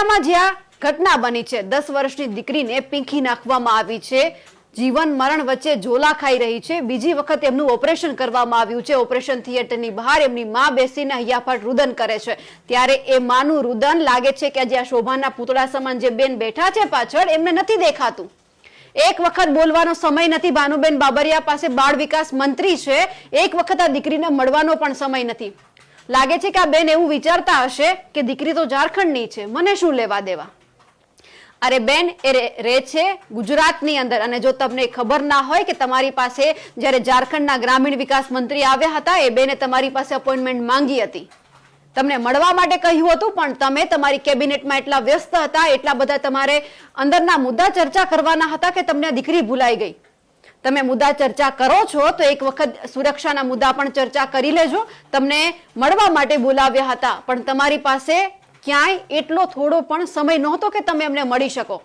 વડોદરામાં જ્યાં ઘટના બની છે, 10 વર્ષની દીકરીને પીંખી નાખવામાં આવી છે, જીવન મરણ વચ્ચે ઝોલા ખાઈ રહી છે, બીજી વખત એમનું ઓપરેશન કરવામાં આવ્યું છે। ઓપરેશન થિયેટરની બહાર એમની માં બેસીને હૈયાફાટ રુદન કરે છે, ત્યારે એ માનું રુદન લાગે છે કે જ્યાં શોભાના પૂતળા સમાન જે બેન બેઠા છે પાછળ એમને નથી દેખાતું। એક વખત બોલવાનો સમય નથી ભાનુબેન બાબરિયા પાસે, બાળ વિકાસ મંત્રી છે, એક વખત આ દીકરીને મળવાનો પણ સમય નથી। લાગે છે કે આ બેન એવું વિચારતા હશે કે દીકરી તો ઝારખંડની છે, મને શું લેવા દેવા। અરે બેન એ રહે છે ગુજરાતની અંદર, અને જો તમને ખબર ના હોય કે તમારી પાસે જ્યારે ઝારખંડના ગ્રામીણ વિકાસ મંત્રી આવ્યા હતા, એ બેને તમારી પાસે અપોઇન્ટમેન્ટ માંગી હતી, તમને મળવા માટે કહ્યું હતું, પણ તમે તમારી કેબિનેટમાં એટલા વ્યસ્ત હતા, એટલા બધા તમારે અંદરના મુદ્દા ચર્ચા કરવાના હતા કે તમને દીકરી ભૂલાઈ ગઈ। તમે મુદ્દા ચર્ચા કરો છો તો એક વખત સુરક્ષાના મુદ્દા પણ ચર્ચા કરી લેજો। તમને મળવા માટે બોલાવ્યા હતા, પણ તમારી પાસે ક્યાંય એટલો થોડો પણ સમય નહોતો કે તમે એમને મળી શકો।